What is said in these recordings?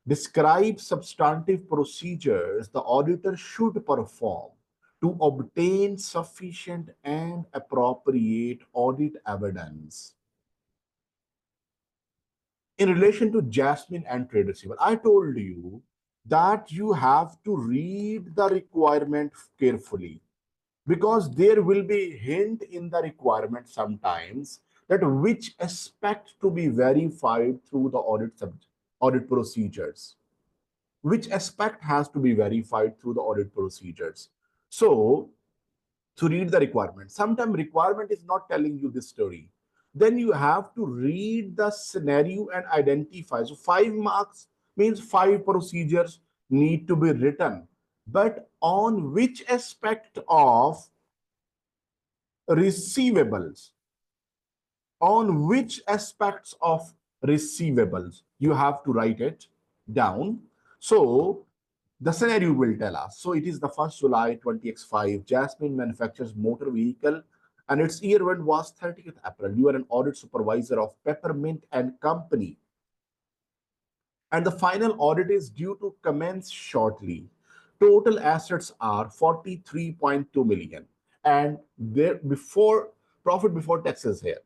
Describe substantive procedures the auditor should perform to obtain sufficient and appropriate audit evidence. In relation to Jasmine and trade receivable, I told you that you have to read the requirement carefully, because there will be a hint in the requirement sometimes that which aspect to be verified through the audit procedures. Which aspect has to be verified through the audit procedures. So to read the requirement, sometimes requirement is not telling you this story. Then you have to read the scenario and identify. So 5 marks means 5 procedures need to be written. But on which aspect of receivables, on which aspects of receivables, you have to write it down. So the scenario will tell us. So it is the 1st July 20x5. Jasmine manufactures motor vehicle and its year end was 30th April. You are an audit supervisor of Peppermint and Company. And the final audit is due to commence shortly. Total assets are 43.2 million. And there before profit before taxes here.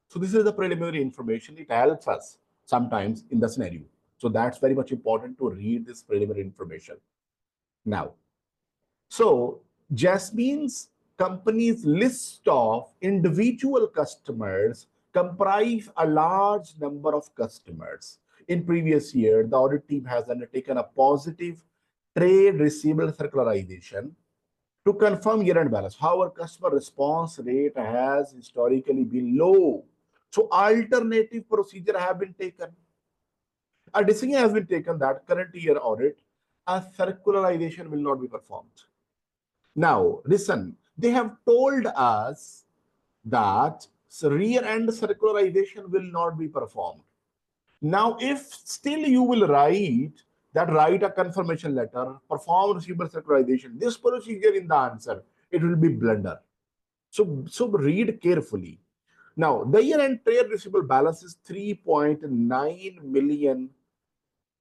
So this is the preliminary information. It helps us sometimes in the scenario. So that's very much important to read this preliminary information. Now, so Jasmine's company's list of individual customers comprise a large number of customers. In previous year, the audit team has undertaken a positive trade receivable circularization to confirm year-end balance. However, customer response rate has historically been low. So alternative procedure have been taken. A decision has been taken that current year audit, a circularization will not be performed. Now, listen, they have told us that year-end circularization will not be performed. Now, if still you will write a confirmation letter, perform receivable circularization, this procedure in the answer, it will be blunder. So read carefully. Now, the year-end trade receivable balance is 3.9 million.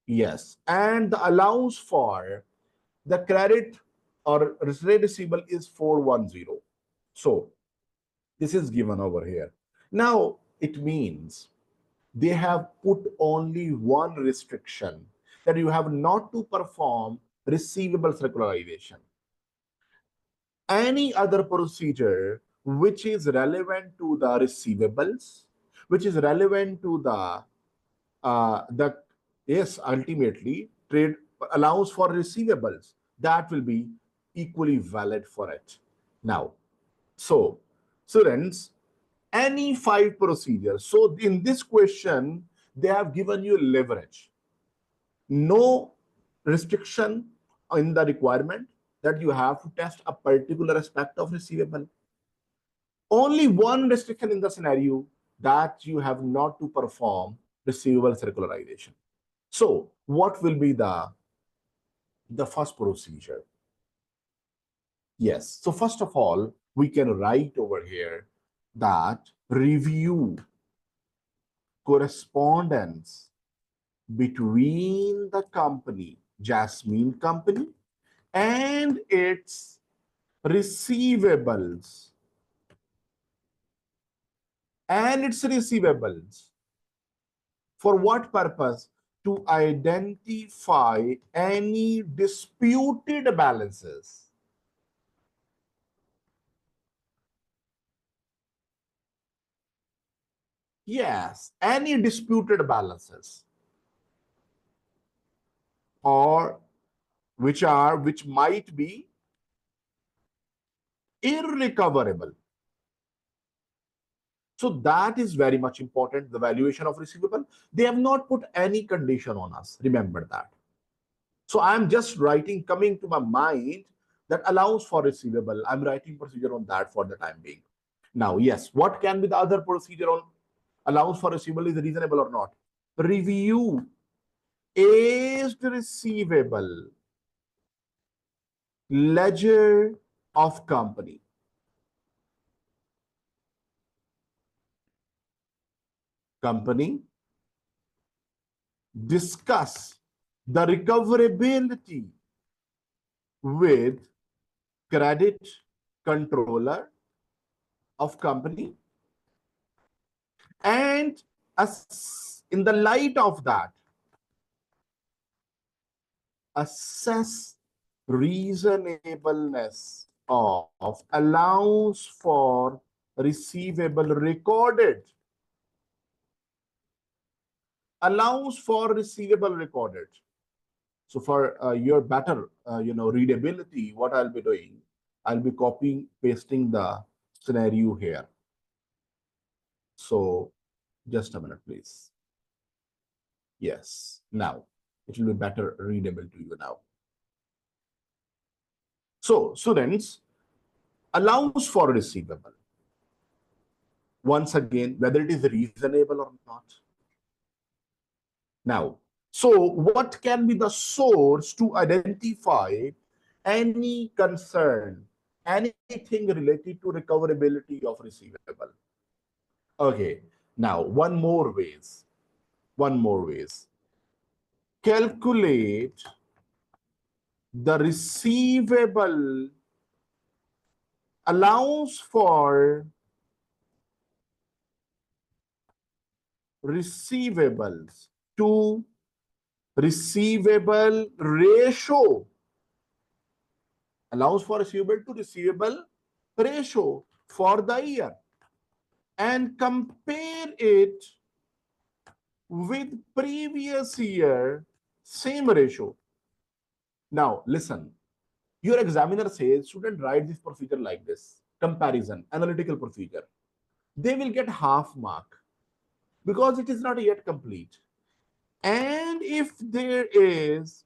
Yes, and the allowance for the credit or trade receivable is 410. So this is given over here. Now, it means they have put only one restriction, that you have not to perform receivable circularization. Any other procedure which is relevant to the receivables, which is relevant to the yes, ultimately trade allows for receivables, that will be equally valid for it. Now, so students, any 5 procedures. So in this question, they have given you leverage. No restriction in the requirement that you have to test a particular aspect of receivable. Only one restriction in the scenario, that you have not to perform receivable circularization. So what will be the first procedure? Yes. So first of all, we can write over here that review correspondence between the company, Jasmine Company, and its receivables. For what purpose? To identify any disputed balances. Yes, any disputed balances, or which might be irrecoverable. So that is very much important, the valuation of receivable. They have not put any condition on us. Remember that. So I'm just writing, coming to my mind, that allows for receivable. I'm writing procedure on that for the time being. Now, yes, what can be the other procedure on allows for receivable, is reasonable or not? Review aged receivable ledger of company. Company discuss the recoverability with credit controller of company, and in the light of that, assess reasonableness of allowance for receivable recorded. Allowance for receivable recorded. So for your better, readability, what I'll be doing, I'll be copying, pasting the scenario here. So just a minute, please. Yes, now it will be better readable to you now. So students, allowance for receivable. Once again, whether it is reasonable or not. Now, so what can be the source to identify any concern, anything related to recoverability of receivable? Okay, now one more ways. Calculate the receivable allowance for receivables to receivable ratio. Allowance for receivable to receivable ratio for the year, and compare it with previous year same ratio. Now listen, your examiner says student write this procedure like this, comparison, analytical procedure. They will get half mark because it is not yet complete. And if there is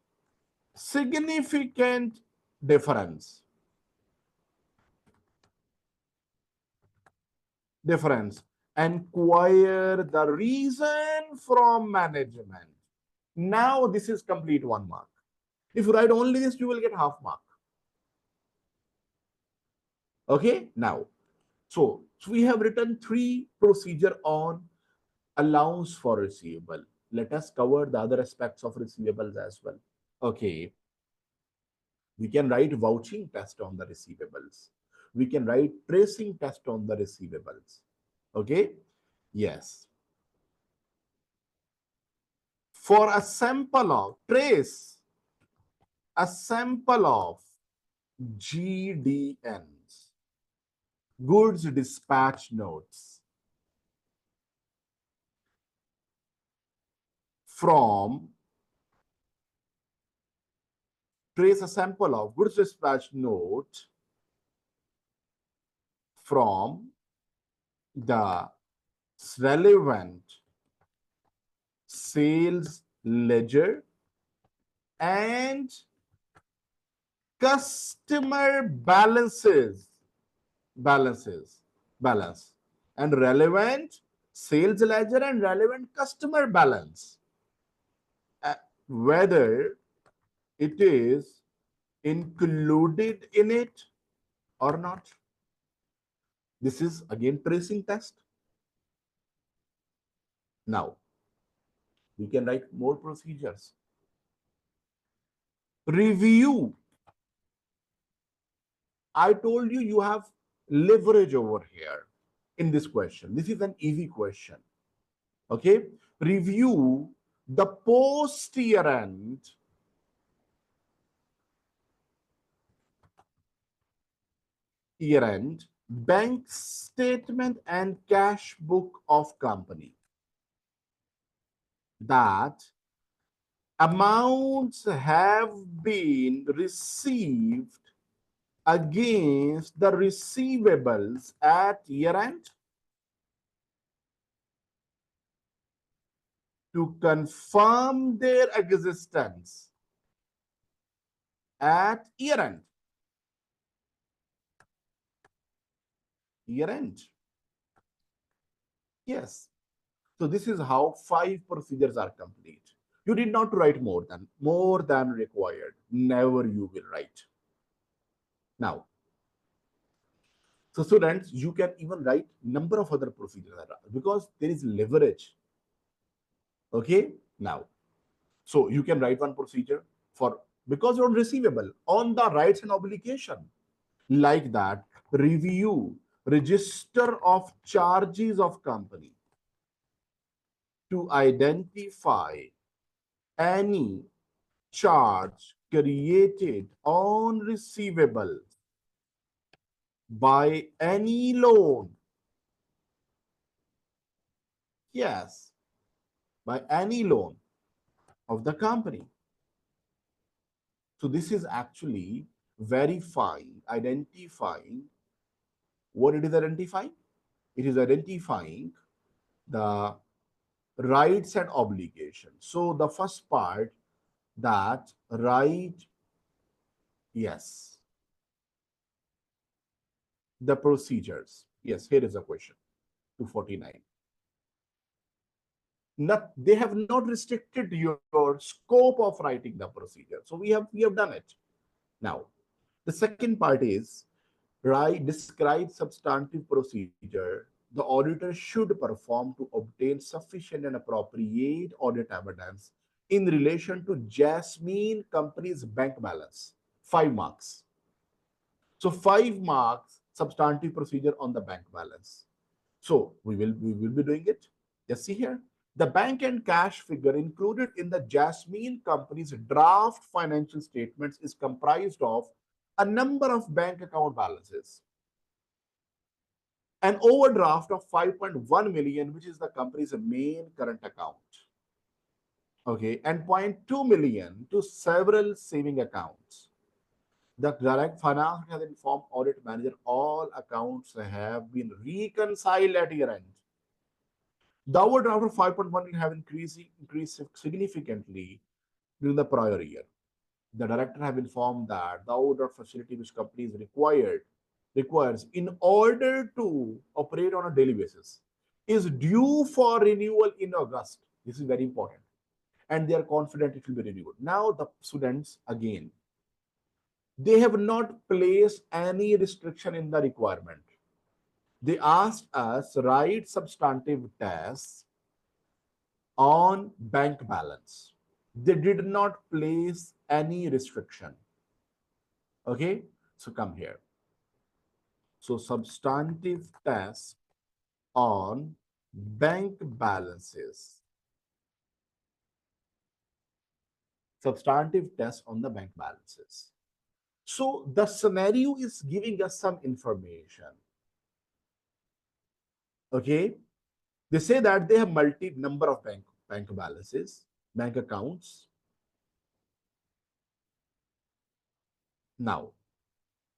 significant difference, inquire the reason from management. Now this is complete 1 mark. If you write only this, you will get half mark. Okay, now, so we have written 3 procedure on allowance for receivable. Let us cover the other aspects of receivables as well. Okay, we can write vouching test on the receivables. We can write tracing test on the receivables. Okay, yes. For a sample of trace, a sample of GDNs, goods dispatch notes, from trace a sample of goods dispatch note from the relevant sales ledger and customer balance and relevant sales ledger and relevant customer balance, whether it is included in it or not. This is again tracing test. Now we can write more procedures. Review. I told you, you have leverage over here in this question. This is an easy question. Okay, review the post year end bank statement and cash book of company. That amounts have been received against the receivables at year end to confirm their existence at year end. Year end. Yes. So this is how 5 procedures are complete. You did not write more than required. Never you will write. Now, so students, you can even write number of other procedures because there is leverage. Okay. Now, So you can write one procedure for, because you're receivable on the rights and obligation, like that, review register of charges of company to identify any charge created on receivables by any loan. Yes, by any loan of the company. So this is actually verifying, identifying. What it is identifying? It is identifying the rights and obligations. So the first part, that right, yes, the procedures. Yes, here is a question, 249. Not, they have not restricted your scope of writing the procedure. So we have done it. Now, the second part is, right, describe substantive procedure the auditor should perform to obtain sufficient and appropriate audit evidence in relation to Jasmine company's bank balance. 5 marks. So 5 marks substantive procedure on the bank balance. So we will be doing it. Just see here. The bank and cash figure included in the Jasmine company's draft financial statements is comprised of a number of bank account balances, an overdraft of 5.1 million, which is the company's main current account. Okay, and zero point 0.2 million to several saving accounts. The direct finance has informed audit manager all accounts have been reconciled at year end. The overdraft of 5.1 million have increased significantly during the prior year. The director have informed that the overdraft facility which company is requires in order to operate on a daily basis is due for renewal in August. This is very important. And they are confident it will be renewed. Now the students, again, they have not placed any restriction in the requirement. They asked us write substantive tests on bank balance. They did not place any restriction. Okay, so come here. So substantive test on bank balances. Substantive test on the bank balances. So the scenario is giving us some information. Okay, they say that they have multi number of bank balances, bank accounts. Now,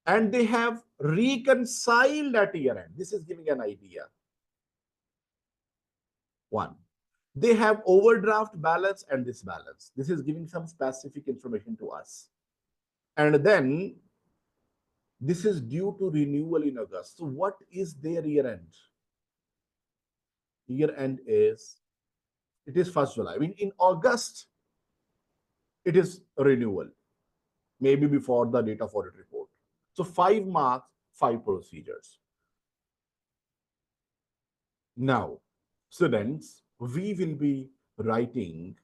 and they have reconciled at year end. This is giving an idea. One, they have overdraft balance and this balance. This is giving some specific information to us. And then this is due to renewal in August. So what is their year end? Year end is, it is 1st July. I mean, in August, it is renewal, maybe before the date of audit report. So 5 marks, 5 procedures. Now, students, we will be writing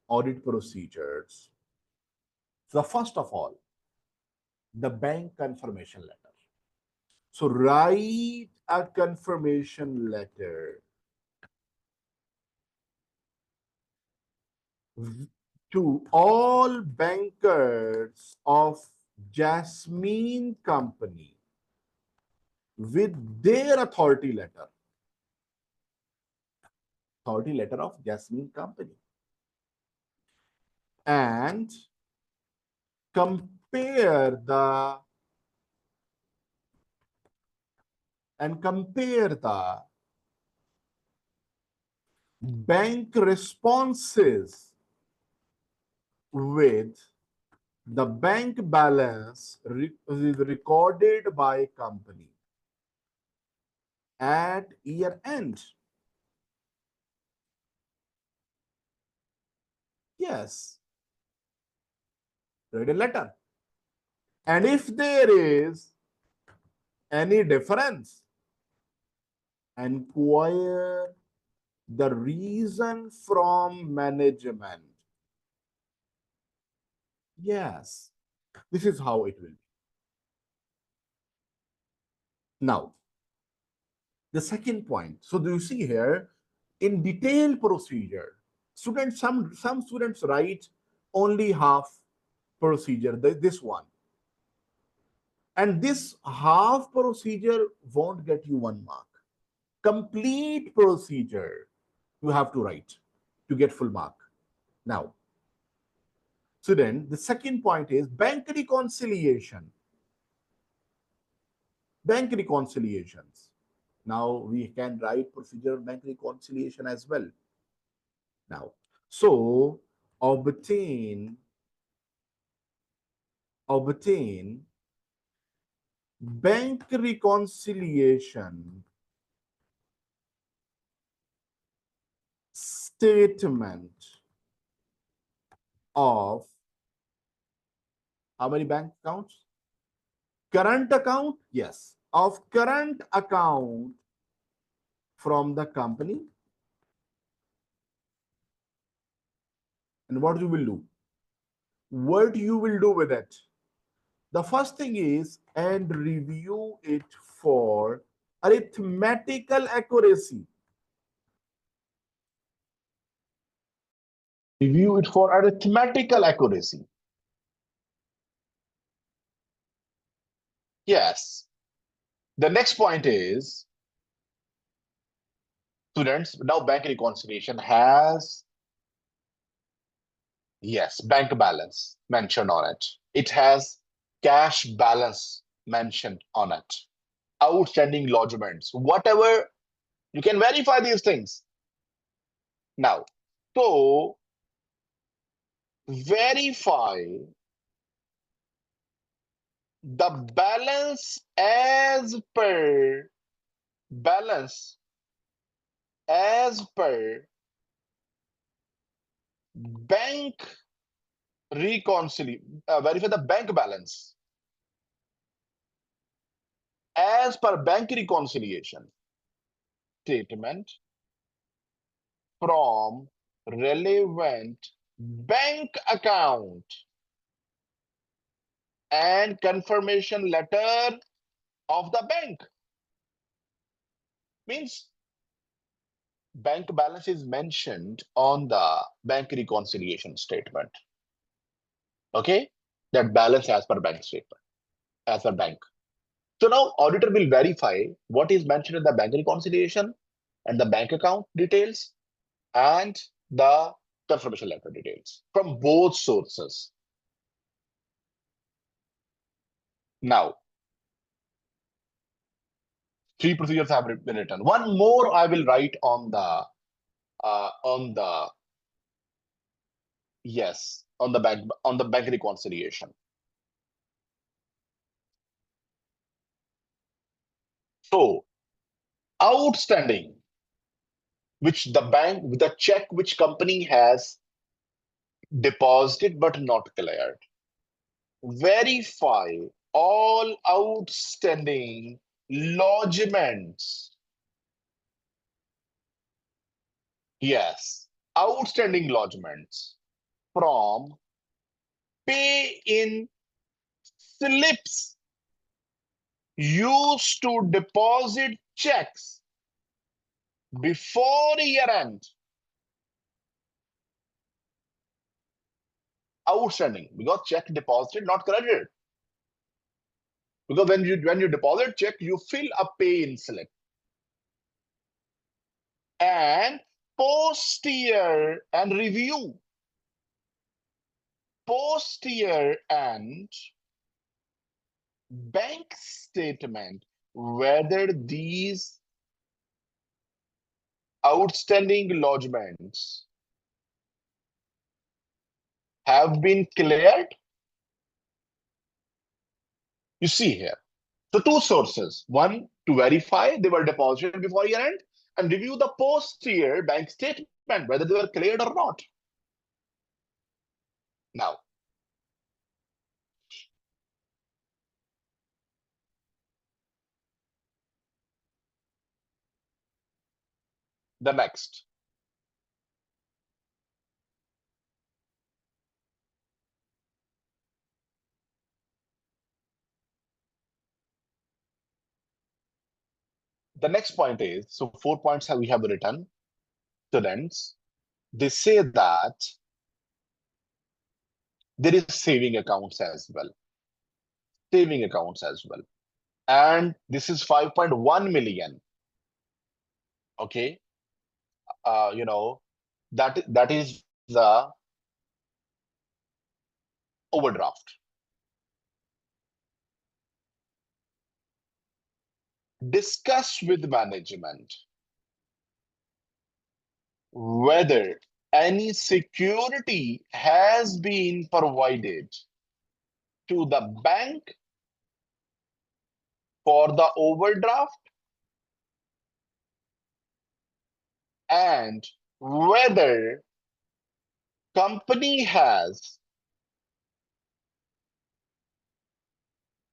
audit procedures. So first of all, the bank confirmation letter. So write a confirmation letter to all bankers of Jasmine company with their authority letter of Jasmine company, and compare the bank responses with the bank balance recorded by company at year end. Yes, write a letter. And if there is any difference, inquire the reason from management. Yes, this is how it will be. Now, the second point. So do you see here in detailed procedure, students, some students write only half procedure, this one. And this half procedure won't get you 1 mark. Complete procedure you have to write to get full mark. Now, student, the second point is bank reconciliation. Bank reconciliations. Now we can write procedure bank reconciliation as well. Now, so obtain bank reconciliation statement of how many bank accounts? Current account, yes, of current account from the company. And what you will do? What you will do with it? The first thing is and review it for arithmetical accuracy. Review it for arithmetical accuracy. Yes. The next point is, students, now bank reconciliation has, yes, bank balance mentioned on it. It has cash balance mentioned on it. Outstanding lodgements, whatever, you can verify these things. Now, so verify the balance as per bank verify the bank balance as per bank reconciliation statement from relevant bank account and confirmation letter of the bank. Means bank balance is mentioned on the bank reconciliation statement. Okay, that balance as per bank statement, as per bank. So now auditor will verify what is mentioned in the bank reconciliation and the bank account details and the confirmation letter details from both sources. Now, 3 procedures have been written. One more I will write on the yes, on the bank reconciliation. So outstanding, which the check which company has deposited but not cleared. Verify all outstanding lodgements. Yes, outstanding lodgements from pay in slips used to deposit checks before year end. Outstanding because check deposited, not credited. Because when you deposit check, you fill a pay in slip. And post year and review. Post year and bank statement whether these outstanding lodgements have been cleared. You see here. So two sources. One, to verify they were deposited before year end, and review the post-year bank statement, whether they were cleared or not. Now, the next. The next point is, so 4 points we have written, students. They say that there is saving accounts as well. Saving accounts as well. And this is 5.1 million. Okay. You know, that is the overdraft. Discuss with management whether any security has been provided to the bank for the overdraft, and whether company has,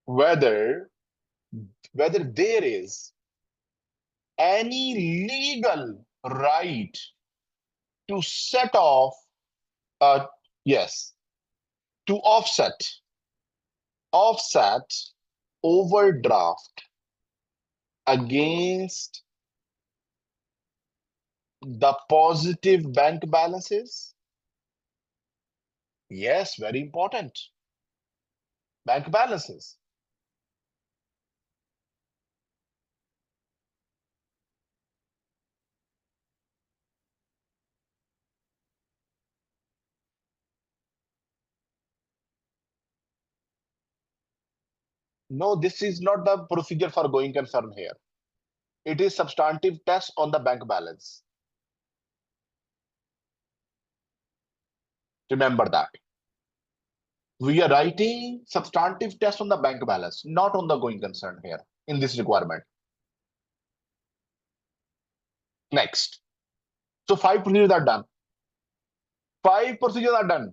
whether there is any legal right to set off, yes, to offset overdraft against the positive bank balances. Yes, very important. Bank balances. No, this is not the procedure for going concern here. It is substantive test on the bank balance. Remember that. We are writing substantive test on the bank balance, not on the going concern here in this requirement. Next. So 5 procedures are done. 5 procedures are done.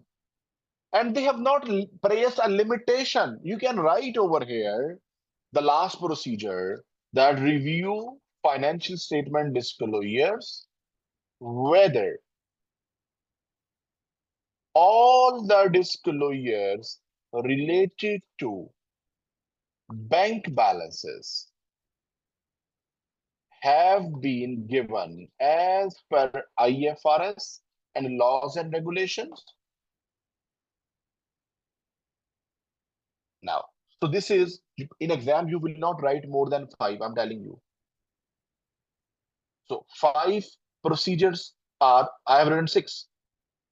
And they have not placed a limitation. You can write over here the last procedure, that review financial statement disclosures, whether all the disclosures related to bank balances have been given as per IFRS and laws and regulations. Now, so this is, in exam, you will not write more than 5, I'm telling you. So 5 procedures are, I have written 6.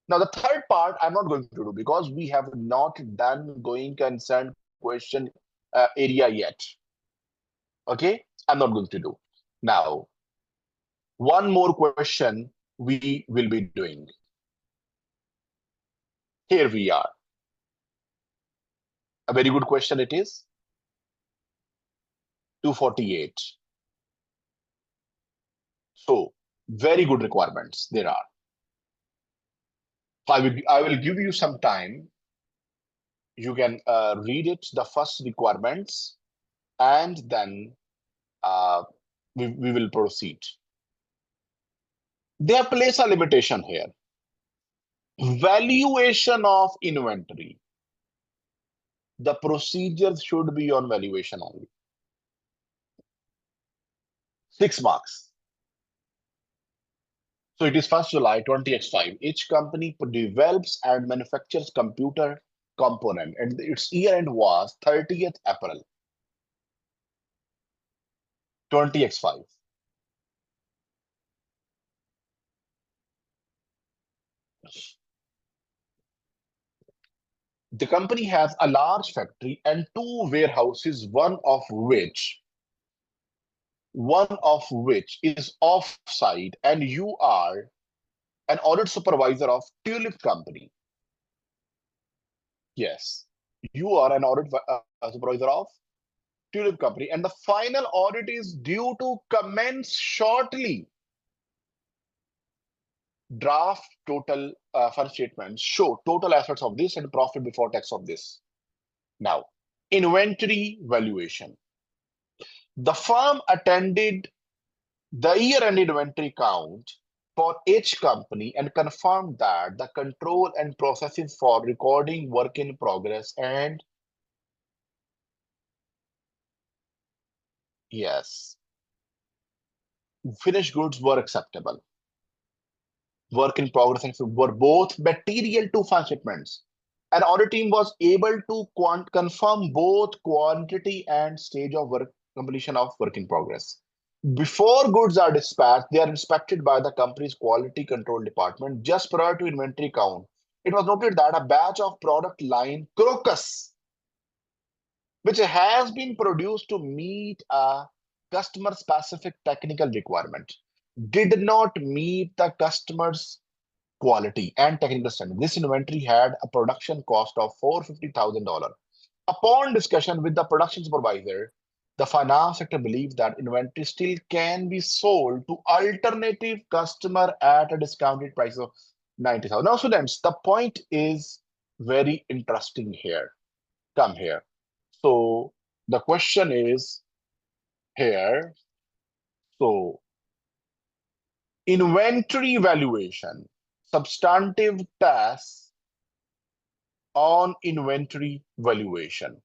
Now, the third part I'm not going to do because we have not done going concern question area yet. Okay, I'm not going to do. Now, one more question we will be doing. Here we are. A very good question it is. 248. So, very good requirements there are. I will give you some time. You can read it, the first requirements, and then we will proceed. They have placed a limitation here. Valuation of inventory. The procedure should be on valuation only. 6 marks. So it is 1st July 20x5. Each company develops and manufactures computer component, and its year end was 30th April 20x5. The company has a large factory and 2 warehouses, one of which is off-site, and you are an audit supervisor of Tulip Company. Yes, you are an audit supervisor of Tulip Company, and the final audit is due to commence shortly. Draft total first statement show total assets of this and profit before tax of this. Now, inventory valuation. The firm attended the year-end inventory count for each company and confirmed that the control and processes for recording work in progress and yes, finished goods were acceptable. Work in progress and were both material to fund shipments. An audit team was able to confirm both quantity and stage of work completion of work in progress. Before goods are dispatched, they are inspected by the company's quality control department just prior to inventory count. It was noted that a batch of product line Crocus, which has been produced to meet a customer specific technical requirement, did not meet the customer's quality and technical standard. This inventory had a production cost of $450,000. Upon discussion with the production supervisor, the finance sector believes that inventory still can be sold to alternative customer at a discounted price of 90,000. Now, students, the point is very interesting here. Come here. So the question is here. So inventory valuation, substantive tasks on inventory valuation.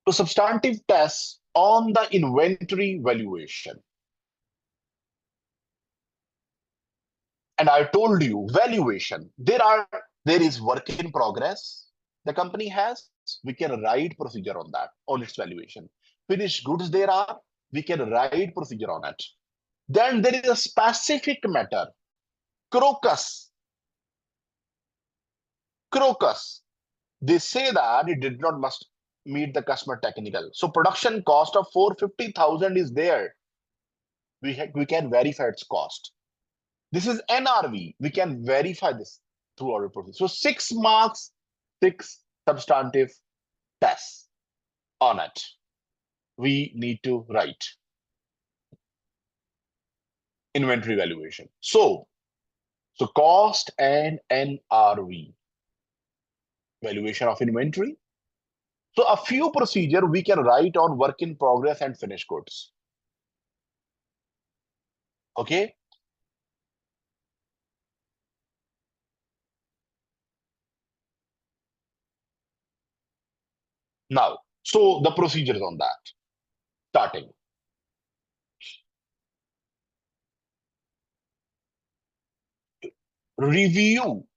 To substantive tests on the inventory valuation. And I told you, valuation. There is work in progress the company has. We can write procedure on that, on its valuation. Finished goods there are, we can write procedure on it. Then there is a specific matter. Crocus. Crocus. They say that it did not must meet the customer technical. So production cost of 450,000 is there. We can verify its cost. This is NRV. We can verify this through our process. So 6 marks, 6 substantive tests on it. We need to write inventory valuation. So cost and NRV, valuation of inventory. So a few procedure we can write on work in progress and finished goods. Okay. Now, so the procedures on that. Starting. Review,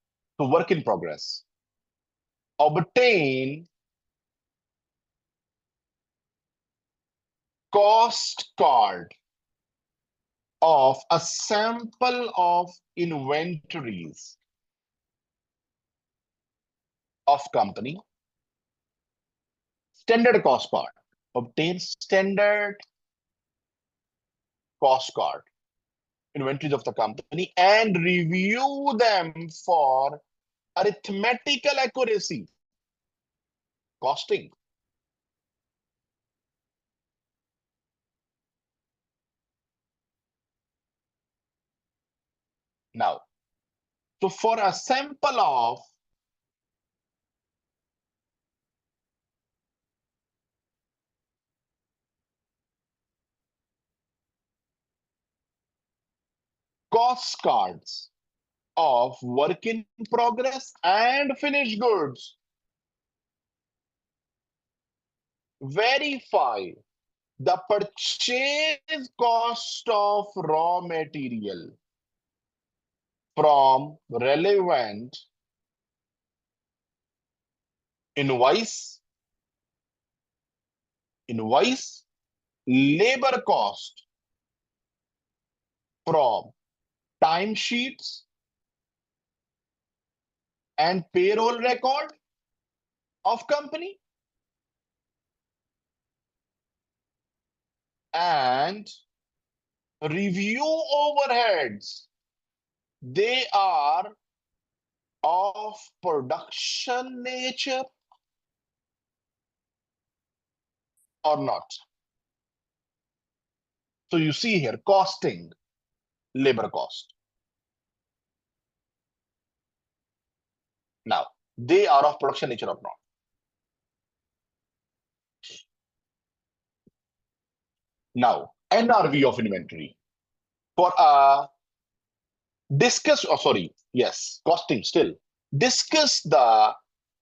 so work in progress. Obtain cost card of a sample of inventories of company. Standard cost card. Obtain standard cost card, inventories of the company, and review them for arithmetical accuracy. Costing. Now, so for a sample of cost cards of work in progress and finished goods, verify the purchase cost of raw material from relevant invoice, labor cost from timesheets and payroll record of company, and review overheads. They are of production nature or not. So you see here, costing, labor cost. Now, they are of production nature or not. Now, NRV of inventory for costing still. Discuss the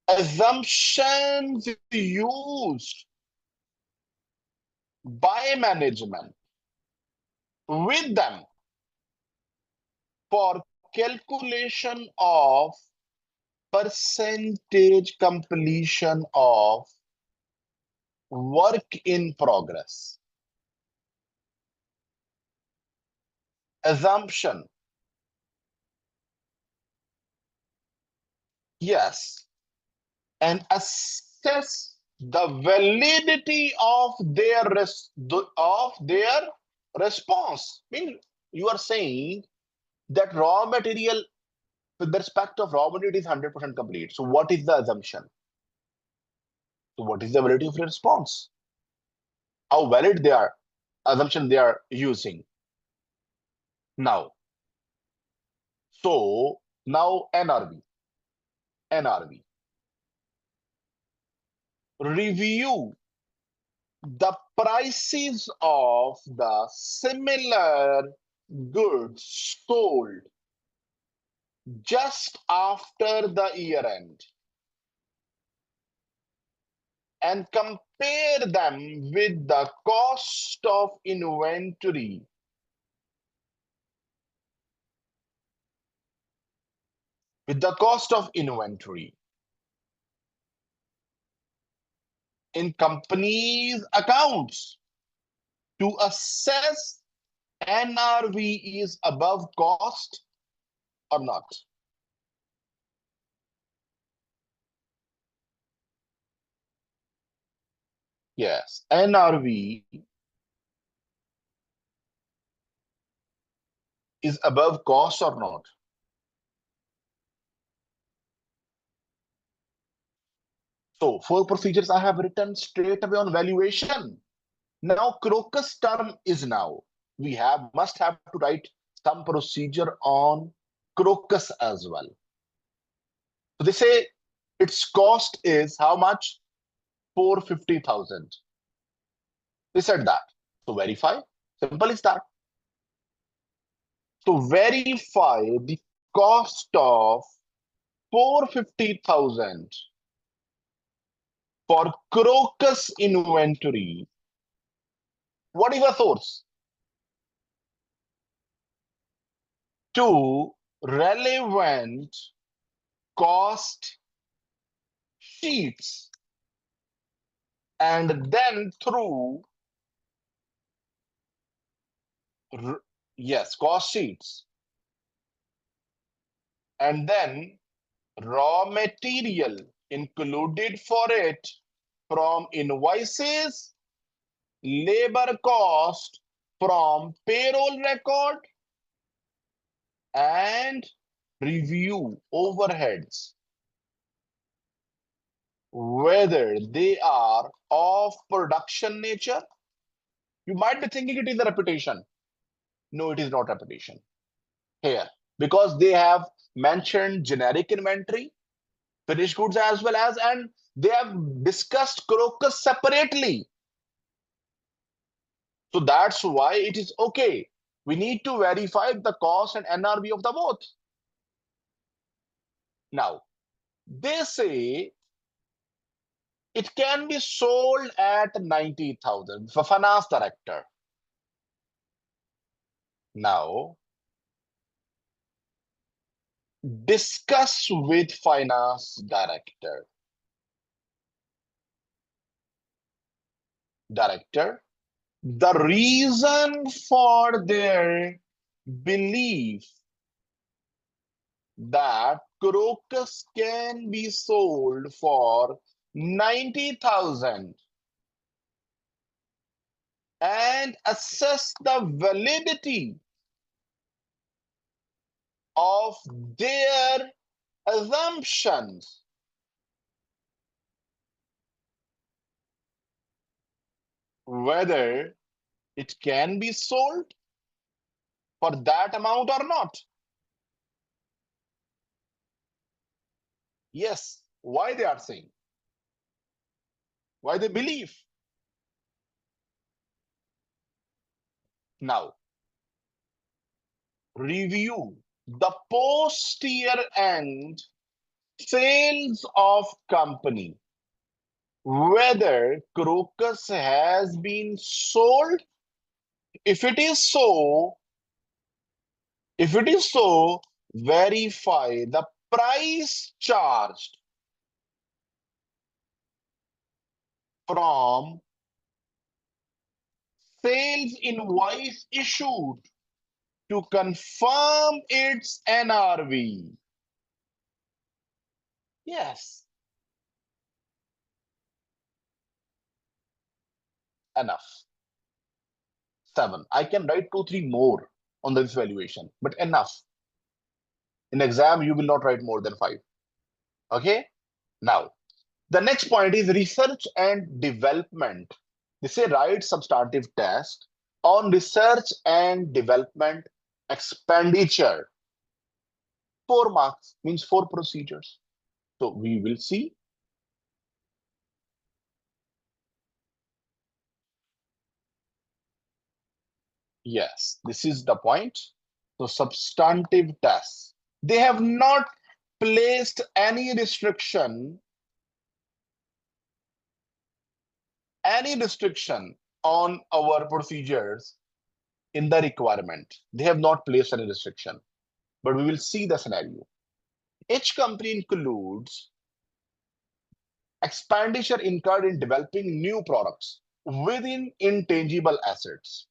assumptions used by management with them for calculation of percentage completion of work in progress. Assumption. Yes. And assess the validity of their response. I mean, you are saying that raw material, with respect of raw material, is 100% complete. So what is the assumption? So what is the validity of the response? How valid they are, assumption they are using now. So now NRV. Review the prices of the similar goods sold just after the year end and compare them with the cost of inventory in companies' accounts to assess NRV is above cost or not. Yes, NRV is above cost or not. So 4 procedures I have written straight away on valuation. Now crocus term is now. We must have to write some procedure on crocus as well. So they say its cost is how much? 450,000. They said that. So verify. Simple is that. So verify the cost of 450,000 for crocus inventory. What is the source? To relevant cost sheets, and then through cost sheets, and then raw material included for it from invoices, labor cost from payroll record, and review overheads, whether they are of production nature. You might be thinking it is a repetition. No, it is not repetition here, because they have mentioned generic inventory, finished goods as well as, and they have discussed crocus separately. So that's why it is okay. We need to verify the cost and NRV of the both. Now, they say it can be sold at 90,000 for finance director. Now, discuss with finance director. The reason for their belief that crocus can be sold for 90,000 and assess the validity of their assumptions. Whether it can be sold for that amount or not. Yes, why they are saying? Why they believe? Now, review the post-year end sales of company, whether Crocus has been sold. If it is so, verify the price charged from sales invoice issued to confirm its NRV. Yes, enough. 7. I can write 2, 3 more on this valuation, but enough. In exam, you will not write more than 5. Okay? Now, the next point is research and development. They say write substantive test on research and development expenditure. 4 marks means 4 procedures. So we will see. Yes, this is the point. So substantive tests. They have not placed any restriction on our procedures in the requirement. They have not placed any restriction, but we will see the scenario. Each company includes expenditure incurred in developing new products within intangible assets.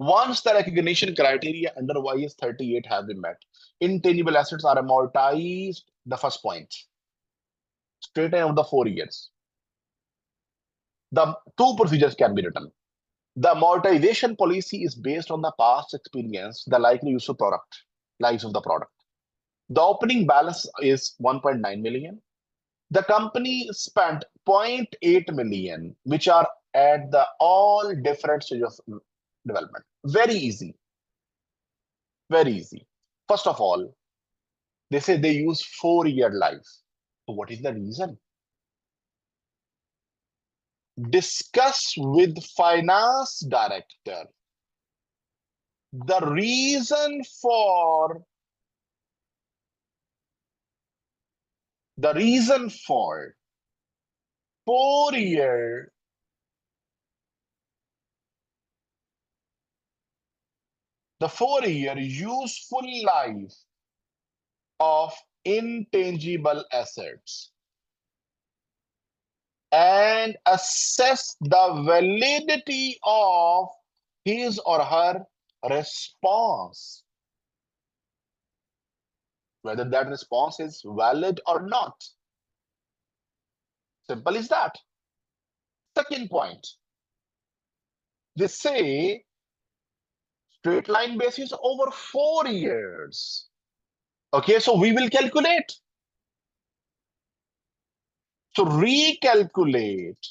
Once the recognition criteria under YS 38 have been met, intangible assets are amortized. The first point, straight line of the 4 years. The 2 procedures can be written. The amortization policy is based on the past experience, the likely use of product, lives of the product. The opening balance is 1.9 million. The company spent 0.8 million, which are at the all different stages of development. Very easy. Very easy. First of all, they say they use 4-year life. So what is the reason? Discuss with finance director the reason for 4-year the 4-year useful life of intangible assets and assess the validity of his or her response, whether that response is valid or not. Simple as that. Second point, they say straight line basis over 4 years. Okay, so we will calculate. So recalculate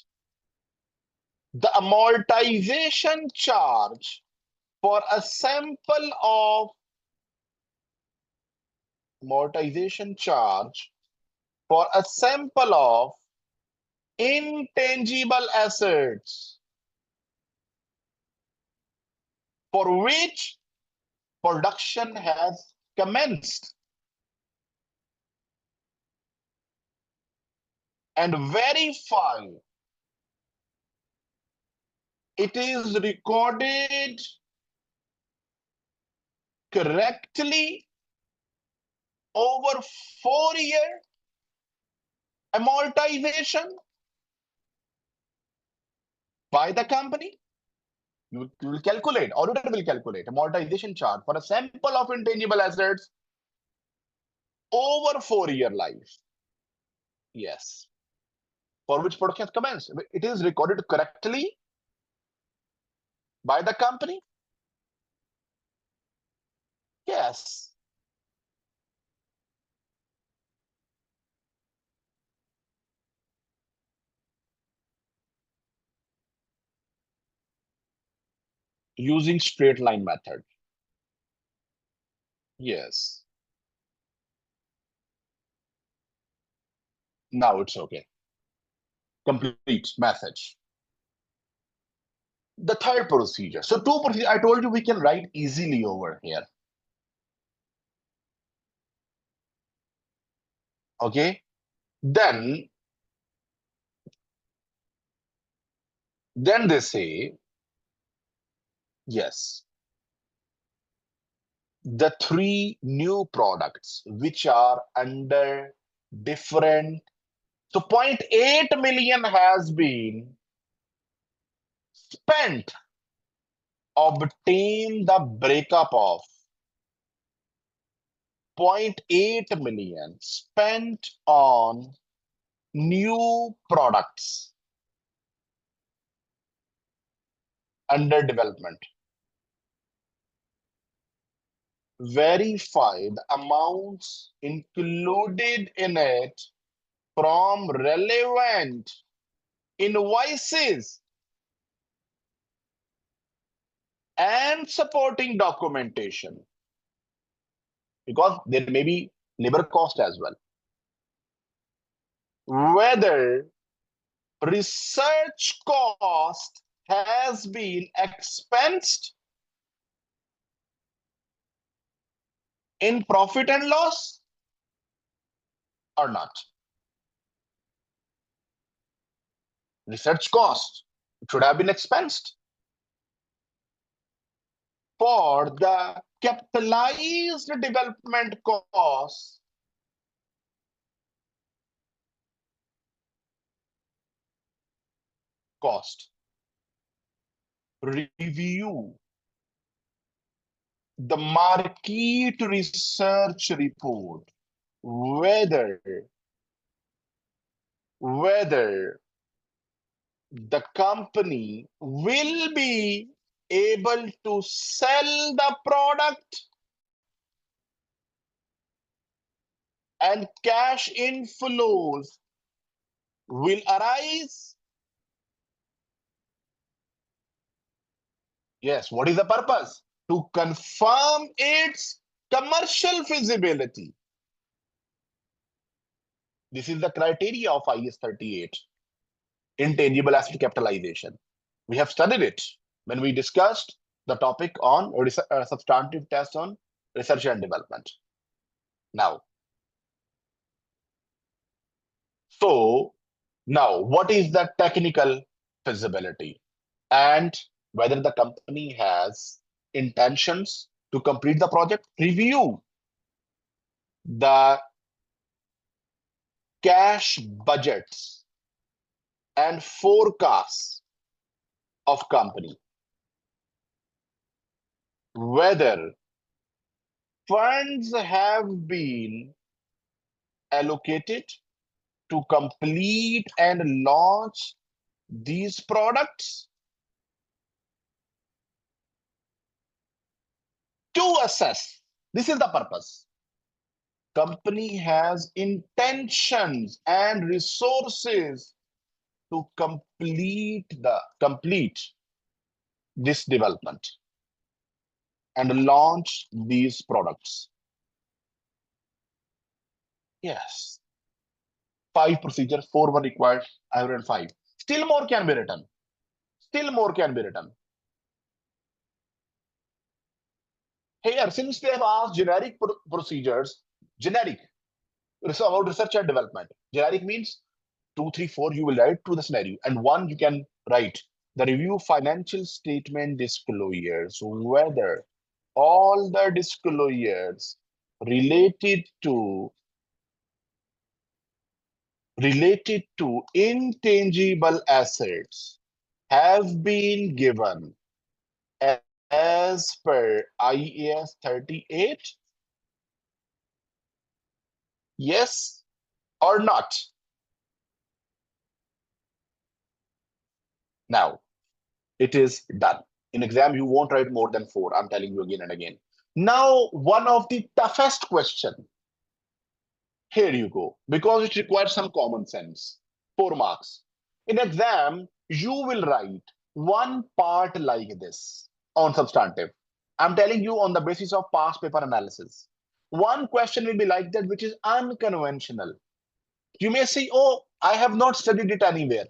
the amortization charge for a sample of intangible assets for which production has commenced, and verify it is recorded correctly over 4-year amortization by the company. You will calculate, auditor will calculate amortization charge for a sample of intangible assets over 4-year life. Yes. For which production has commenced. It is recorded correctly by the company. Yes. Using straight line method. Yes. Now it's okay. Complete message. The third procedure. So two procedures, I told you we can write easily over here. Okay. Then they say, yes, the three new products which are under different. So 0.8 million has been spent, obtain the breakup of 0.8 million spent on new products under development. Verify the amounts included in it from relevant invoices and supporting documentation, because there may be labor cost as well. Whether research cost has been expensed in profit and loss or not. Research cost should have been expensed. For the capitalized development cost, review the market research report, whether the company will be able to sell the product and cash inflows will arise. Yes, what is the purpose? To confirm its commercial feasibility. This is the criteria of IS 38, intangible asset capitalization. We have studied it when we discussed the topic on substantive test on research and development. Now, so now what is the technical feasibility and whether the company has intentions to complete the project? Review the cash budgets and forecasts of company, whether funds have been allocated to complete and launch these products, to assess. This is the purpose. Company has intentions and resources to complete this development and launch these products. Yes. 5 procedure, 4 were required, I have written 5. Still more can be written. Still more can be written. Here, since they have asked generic procedures, generic, about research and development. Generic means 2, 3, 4, you will write to the scenario, and 1 you can write the review financial statement disclosures, whether all the disclosures related to intangible assets have been given as per IAS 38? Yes or not? Now, it is done. In exam, you won't write more than 4. I'm telling you again and again. Now, one of the toughest question. Here you go. Because it requires some common sense. 4 marks. In exam, you will write one part like this on substantive. I'm telling you on the basis of past paper analysis. One question will be like that, which is unconventional. You may say, oh, I have not studied it anywhere.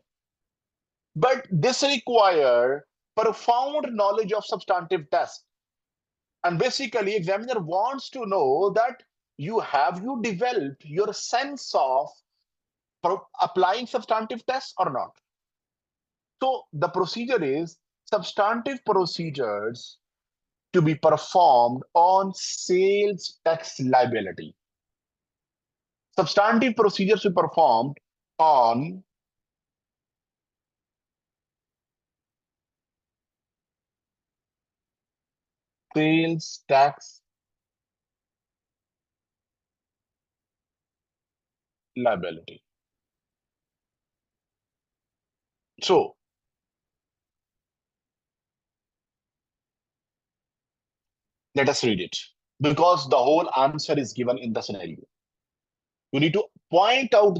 But this require profound knowledge of substantive test. And basically, examiner wants to know that have you developed your sense of applying substantive tests or not. So the procedure is substantive procedures to be performed on sales tax liability. Substantive procedures to be performed on sales tax liability. So let us read it, because the whole answer is given in the scenario. You need to point out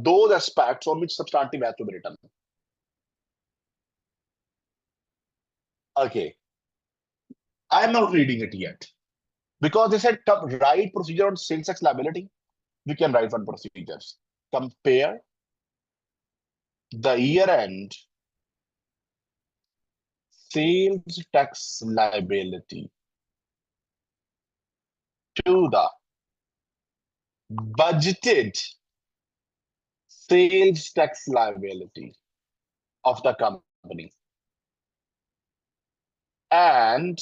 those aspects on which substantive has to be written. Okay, I am not reading it yet because they said write procedure on sales tax liability. We can write one procedures. Compare the year-end sales tax liability to the budgeted sales tax liability of the company. And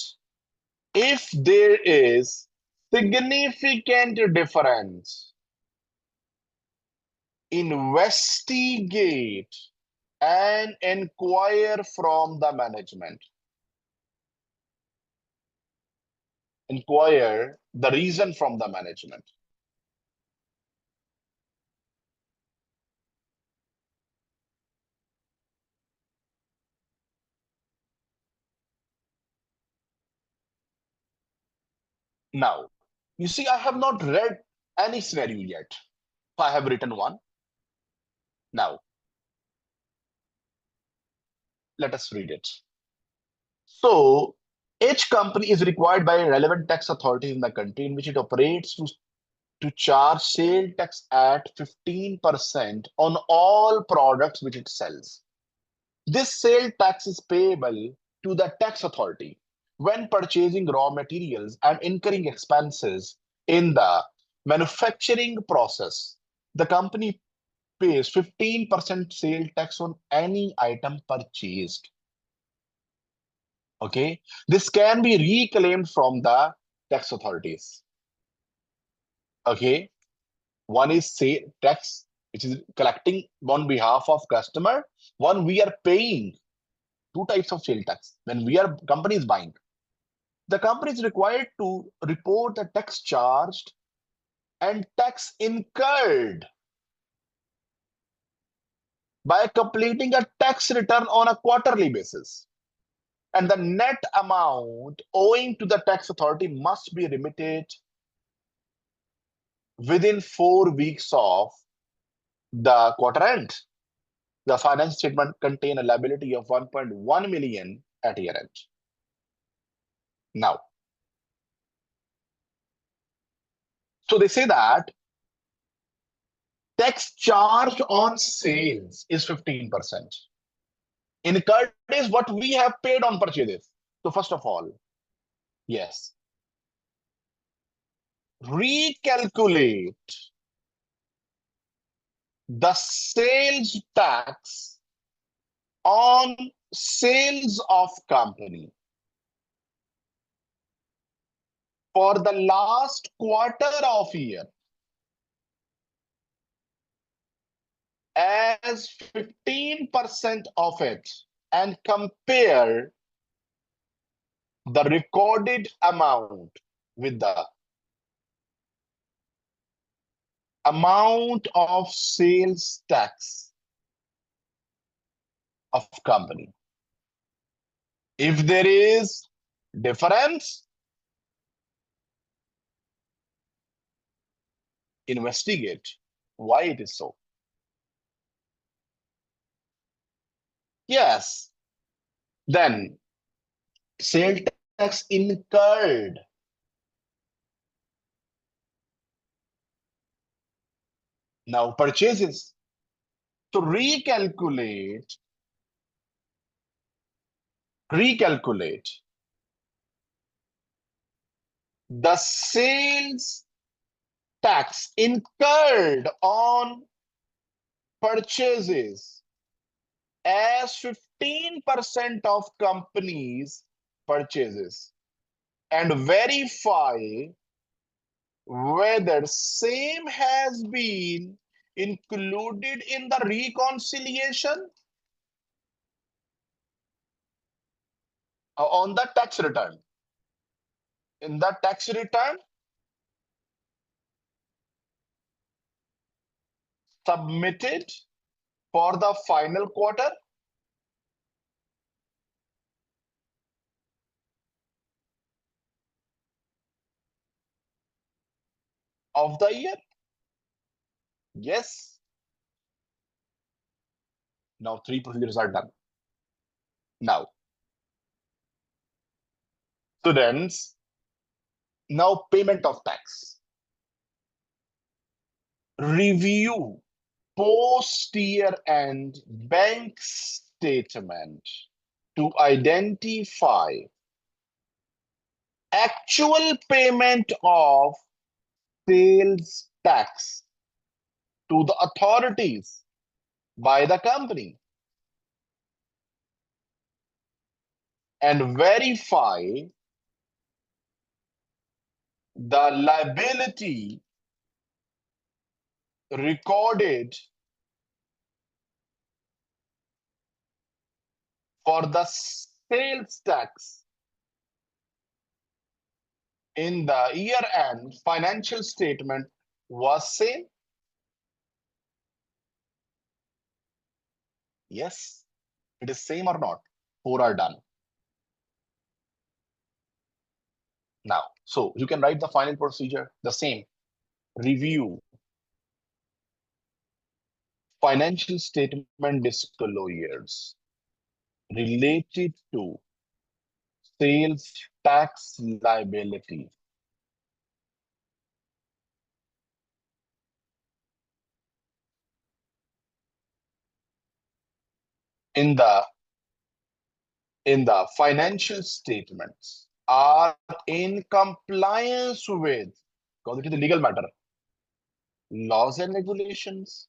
if there is significant difference, investigate and inquire from the management. Inquire the reason from the management. Now, you see, I have not read any scenario yet. I have written one. Now, let us read it. So, each company is required by relevant tax authorities in the country in which it operates to charge sale tax at 15% on all products which it sells. This sale tax is payable to the tax authority when purchasing raw materials and incurring expenses in the manufacturing process. The company pays 15% sale tax on any item purchased. Okay, this can be reclaimed from the tax authorities. Okay, one is sale tax, which is collecting on behalf of customer. One, we are paying. Two types of sale tax. When company is buying, the company is required to report the tax charged and tax incurred by completing a tax return on a quarterly basis. And the net amount owing to the tax authority must be remitted within 4 weeks of the quarter end. The financial statement contain a liability of 1.1 million at year end. Now, so they say that tax charged on sales is 15%. Incurred is what we have paid on purchases. So first of all, yes, recalculate the sales tax on sales of company for the last quarter of year as 15% of it, and compare the recorded amount with the amount of sales tax of company. If there is difference, investigate why it is so. Yes, then sales tax incurred. Now purchases. So recalculate recalculate the sales tax incurred on purchases as 15% of companies' purchases and verify whether same has been included in the reconciliation on the tax return. In the tax return submitted for the final quarter of the year. Yes. Now 3 procedures are done. Now, students, now payment of tax. Review post-year end bank statement to identify actual payment of sales tax to the authorities by the company and verify the liability recorded for the sales tax in the year-end financial statement was same? Yes, it is same or not? 4 are done. Now, so you can write the final procedure the same. Review financial statement disclosures related to sales tax liability. In the financial statements are in compliance with, because it is a legal matter, laws and regulations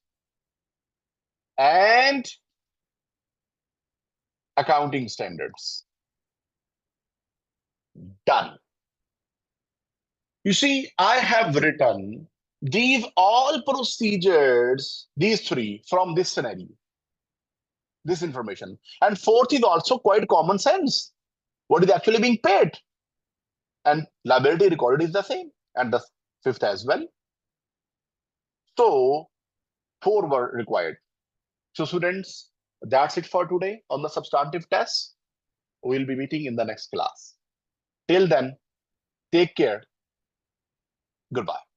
and accounting standards. Done. You see, I have written these all procedures, these 3 from this scenario, this information. And 4th is also quite common sense. What is actually being paid? And liability recorded is the same. And the 5th as well. So 4 were required. So students, that's it for today on the substantive test. We'll be meeting in the next class. Till then, take care. Goodbye.